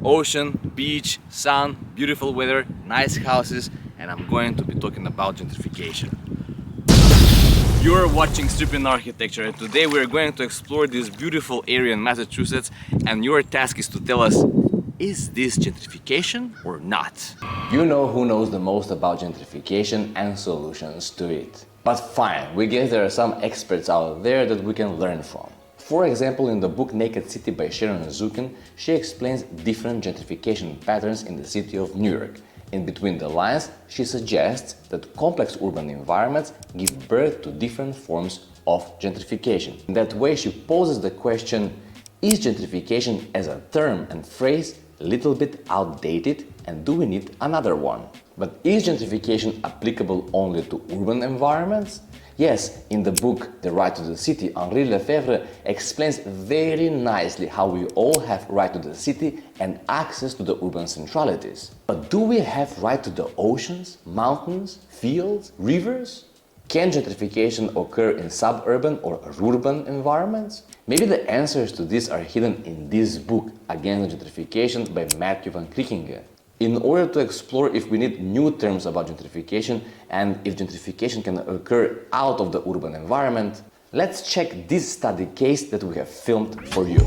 Ocean, beach, sun, beautiful weather, nice houses, and I'm going to be talking about gentrification. You're watching Suburban Architecture, and today we're going to explore this beautiful area in Massachusetts, and your task is to tell us, is this gentrification or not? You know who knows the most about gentrification and solutions to it. But fine, we guess there are some experts out there that we can learn from. For example, in the book Naked City by Sharon and Zukin, she explains different gentrification patterns in the city of New York. In between the lines, she suggests that complex urban environments give birth to different forms of gentrification. In that way, she poses the question, is gentrification as a term and phrase a little bit outdated, and do we need another one? But is gentrification applicable only to urban environments? Yes, in the book The Right to the City, Henri Lefebvre explains very nicely how we all have right to the city and access to the urban centralities. But do we have right to the oceans, mountains, fields, rivers? Can gentrification occur in suburban or urban environments? Maybe the answers to this are hidden in this book, Against Gentrification by Matthew van Kriekingen. In order to explore if we need new terms about gentrification and if gentrification can occur out of the urban environment, let's check this study case that we have filmed for you.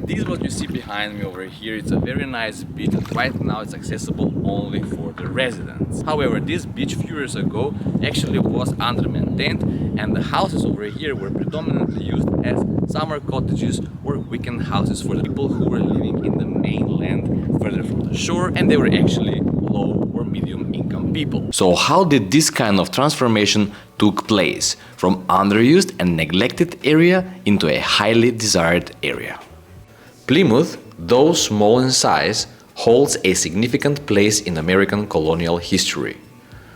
This is what you see behind me over here. It's a very nice beach, and right now it's accessible only for the residents. However, this beach a few years ago actually was under-maintained, and the houses over here were predominantly used as summer cottages or weekend houses for the people who were living in the mainland further from the shore, and they were actually low or medium income people. So how did this kind of transformation took place from underused and neglected area into a highly desired area? Plymouth, though small in size, holds a significant place in American colonial history.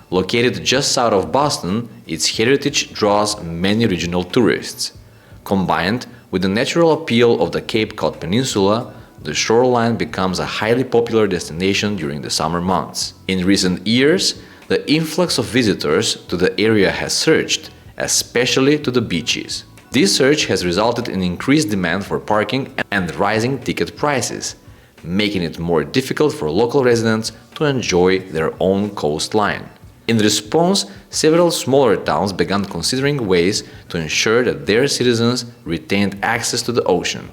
Located just south of Boston, its heritage draws many regional tourists. Combined with the natural appeal of the Cape Cod Peninsula, the shoreline becomes a highly popular destination during the summer months. In recent years, the influx of visitors to the area has surged, especially to the beaches. This surge has resulted in increased demand for parking and rising ticket prices, making it more difficult for local residents to enjoy their own coastline. In response, several smaller towns began considering ways to ensure that their citizens retained access to the ocean.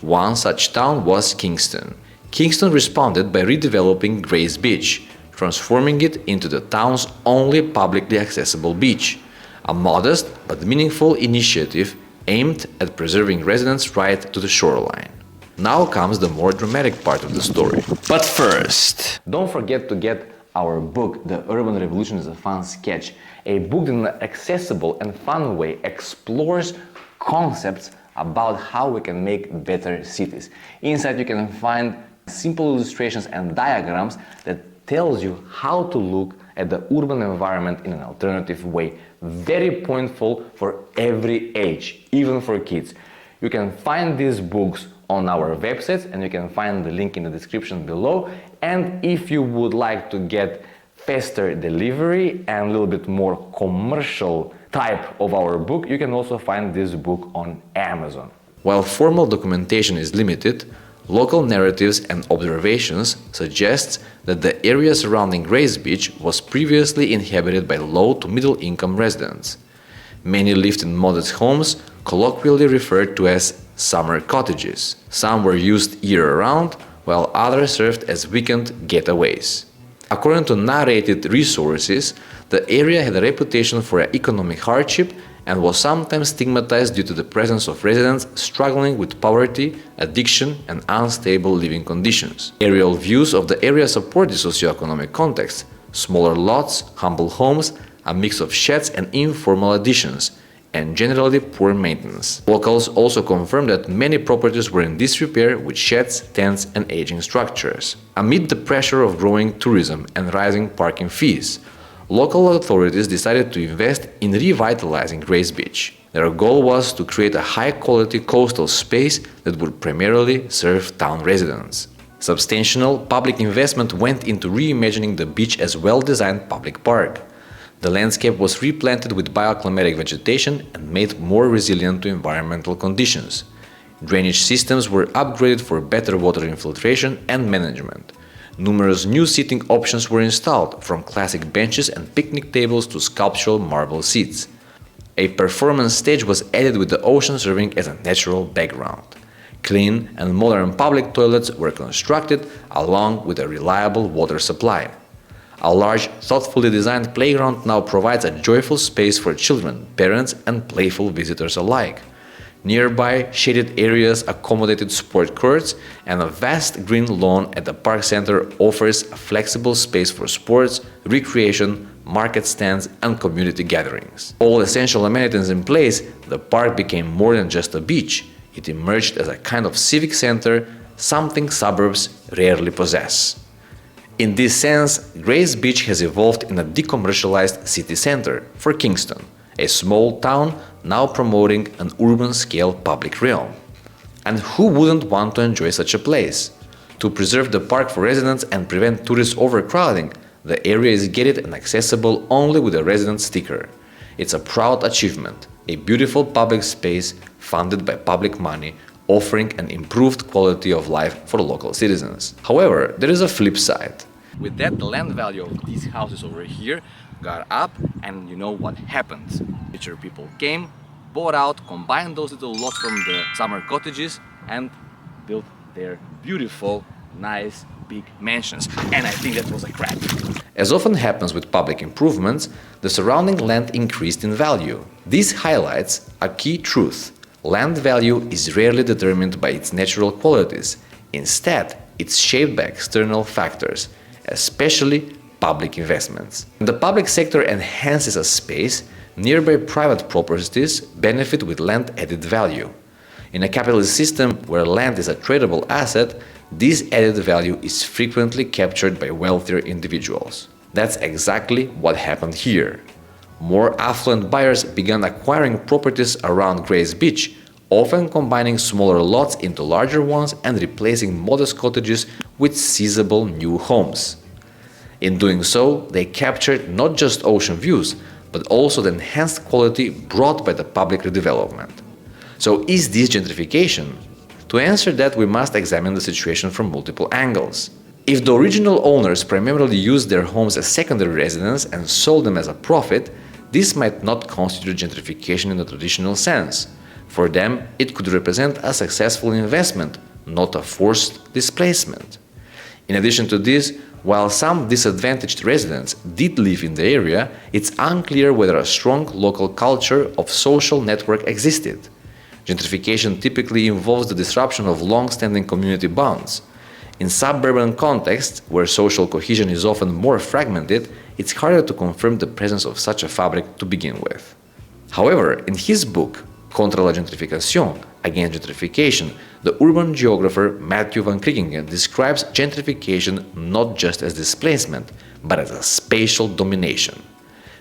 One such town was Kingston. Kingston responded by redeveloping Grays Beach, transforming it into the town's only publicly accessible beach. A modest but meaningful initiative aimed at preserving residents' right to the shoreline. Now comes the more dramatic part of the story. But first, don't forget to get our book, The Urban Revolution is a Fun Sketch, a book that in an accessible and fun way explores concepts about how we can make better cities. Inside you can find simple illustrations and diagrams that tells you how to look at the urban environment in an alternative way. Very pointful for every age, even for kids. You can find these books on our websites, and you can find the link in the description below. And if you would like to get faster delivery and a little bit more commercial type of our book, you can also find this book on Amazon. While formal documentation is limited, local narratives and observations suggest that the area surrounding Grays Beach was previously inhabited by low to middle income residents. Many lived in modest homes, colloquially referred to as summer cottages. Some were used year-round, while others served as weekend getaways. According to narrated resources, the area had a reputation for economic hardship and was sometimes stigmatized due to the presence of residents struggling with poverty, addiction, and unstable living conditions. Aerial views of the area support the socioeconomic context: smaller lots, humble homes, a mix of sheds and informal additions, and generally poor maintenance. Locals also confirmed that many properties were in disrepair with sheds, tents, and aging structures. Amid the pressure of growing tourism and rising parking fees, local authorities decided to invest in revitalizing Grays Beach. Their goal was to create a high-quality coastal space that would primarily serve town residents. Substantial public investment went into reimagining the beach as a well-designed public park. The landscape was replanted with bioclimatic vegetation and made more resilient to environmental conditions. Drainage systems were upgraded for better water infiltration and management. Numerous new seating options were installed, from classic benches and picnic tables to sculptural marble seats. A performance stage was added with the ocean serving as a natural background. Clean and modern public toilets were constructed along with a reliable water supply. A large, thoughtfully designed playground now provides a joyful space for children, parents, and playful visitors alike. Nearby, shaded areas accommodated sport courts, and a vast green lawn at the park center offers a flexible space for sports, recreation, market stands, and community gatherings. All essential amenities in place, the park became more than just a beach. It emerged as a kind of civic center, something suburbs rarely possess. In this sense, Grays Beach has evolved in a decommercialized city center for Kingston, a small town now promoting an urban-scale public realm. And who wouldn't want to enjoy such a place? To preserve the park for residents and prevent tourist overcrowding, the area is gated and accessible only with a resident sticker. It's a proud achievement, a beautiful public space funded by public money, offering an improved quality of life for local citizens. However, there is a flip side. With that, the land value of these houses over here got up, and you know what happened. Richer people came, bought out, combined those little lots from the summer cottages and built their beautiful, nice, big mansions. And I think that was a crack. As often happens with public improvements, the surrounding land increased in value. This highlights a key truth. Land value is rarely determined by its natural qualities. Instead, it's shaped by external factors, especially public investments. When the public sector enhances a space, nearby private properties benefit with land added value. In a capitalist system where land is a tradable asset, this added value is frequently captured by wealthier individuals. That's exactly what happened here. More affluent buyers began acquiring properties around Grays Beach, often combining smaller lots into larger ones and replacing modest cottages with seizable new homes. In doing so, they captured not just ocean views, but also the enhanced quality brought by the public redevelopment. So is this gentrification? To answer that, we must examine the situation from multiple angles. If the original owners primarily used their homes as secondary residence and sold them as a profit, this might not constitute gentrification in the traditional sense. For them, it could represent a successful investment, not a forced displacement. In addition to this, while some disadvantaged residents did live in the area, it's unclear whether a strong local culture of social network existed. Gentrification typically involves the disruption of long-standing community bonds. In suburban contexts, where social cohesion is often more fragmented, it's harder to confirm the presence of such a fabric to begin with. However, in his book, Contra la Gentrification, Against Gentrification, the urban geographer Matthew van Krikkingen describes gentrification not just as displacement, but as a spatial domination.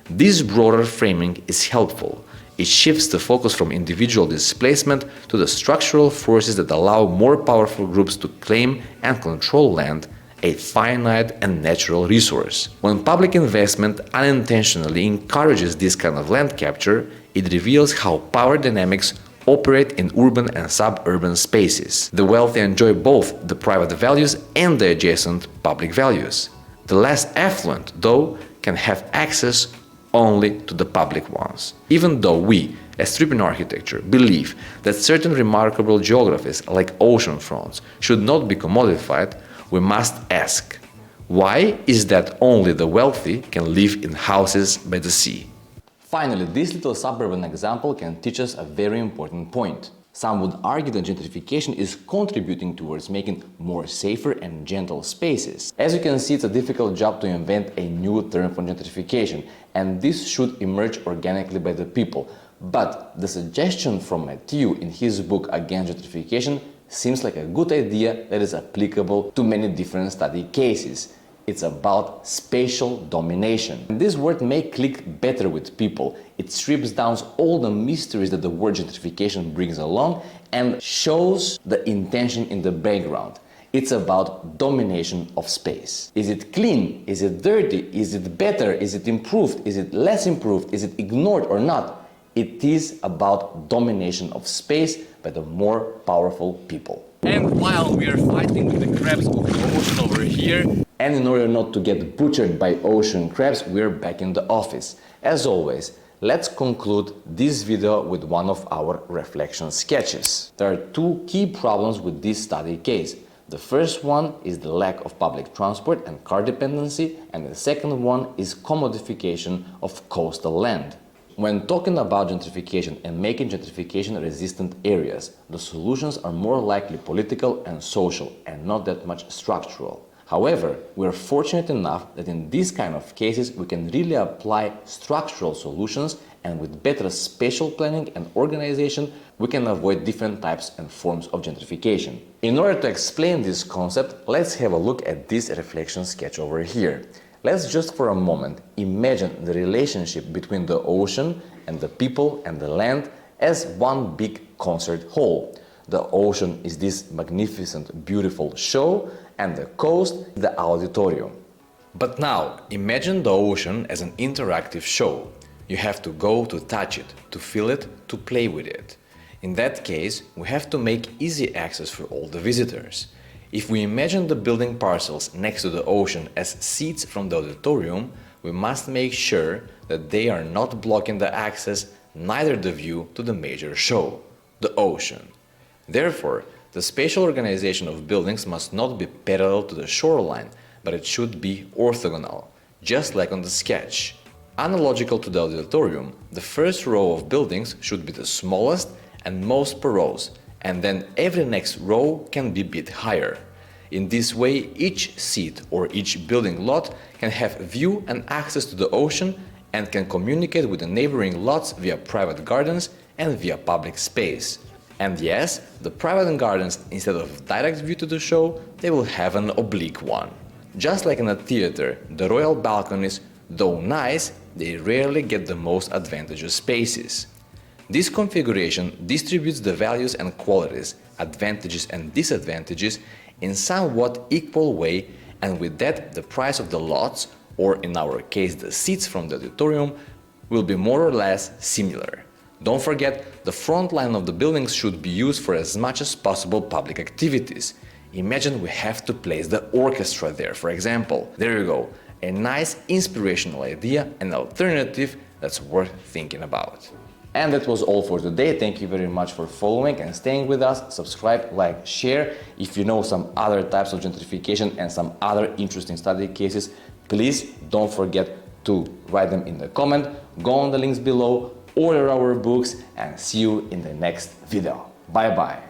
This broader framing is helpful. It shifts the focus from individual displacement to the structural forces that allow more powerful groups to claim and control land, a finite and natural resource. When public investment unintentionally encourages this kind of land capture, it reveals how power dynamics operate in urban and suburban spaces. The wealthy enjoy both the private values and the adjacent public values. The less affluent, though, can have access only to the public ones. Even though we, as tribune architecture, believe that certain remarkable geographies, like ocean fronts, should not be commodified, we must ask, why is that only the wealthy can live in houses by the sea? Finally, this little suburban example can teach us a very important point. Some would argue that gentrification is contributing towards making more safer and gentle spaces. As you can see, it's a difficult job to invent a new term for gentrification, and this should emerge organically by the people. But the suggestion from Matthew in his book Against Gentrification seems like a good idea that is applicable to many different study cases. It's about spatial domination. And this word may click better with people. It strips down all the mysteries that the word gentrification brings along and shows the intention in the background. It's about domination of space. Is it clean? Is it dirty? Is it better? Is it improved? Is it less improved? Is it ignored or not? It is about domination of space by the more powerful people. And while we are fighting with the crabs of the ocean over here, and in order not to get butchered by ocean crabs, we're back in the office. As always, let's conclude this video with one of our reflection sketches. There are two key problems with this study case. The first one is the lack of public transport and car dependency, and the second one is commodification of coastal land. When talking about gentrification and making gentrification-resistant areas, the solutions are more likely political and social and not that much structural. However, we are fortunate enough that in these kind of cases we can really apply structural solutions, and with better spatial planning and organization we can avoid different types and forms of gentrification. In order to explain this concept, let's have a look at this reflection sketch over here. Let's just for a moment imagine the relationship between the ocean and the people and the land as one big concert hall. The ocean is this magnificent, beautiful show, and the coast, the auditorium. But now, imagine the ocean as an interactive show. You have to go to touch it, to feel it, to play with it. In that case, we have to make easy access for all the visitors. If we imagine the building parcels next to the ocean as seats from the auditorium, we must make sure that they are not blocking the access, neither the view to the major show, the ocean. Therefore, the spatial organization of buildings must not be parallel to the shoreline, but it should be orthogonal, just like on the sketch. Analogical to the auditorium, the first row of buildings should be the smallest and most porous, and then every next row can be a bit higher. In this way, each seat or each building lot can have view and access to the ocean and can communicate with the neighboring lots via private gardens and via public space. And yes, the private gardens, instead of direct view to the show, they will have an oblique one. Just like in a theater, the royal balconies, though nice, they rarely get the most advantageous spaces. This configuration distributes the values and qualities, advantages and disadvantages in somewhat equal way, and with that the price of the lots, or in our case the seats from the auditorium, will be more or less similar. Don't forget, the front line of the buildings should be used for as much as possible public activities. Imagine we have to place the orchestra there, for example. There you go, a nice inspirational idea, an alternative that's worth thinking about. And that was all for today. Thank you very much for following and staying with us. Subscribe, like, share. If you know some other types of gentrification and some other interesting study cases, please don't forget to write them in the comment, go on the links below, order our books, and see you in the next video. Bye bye.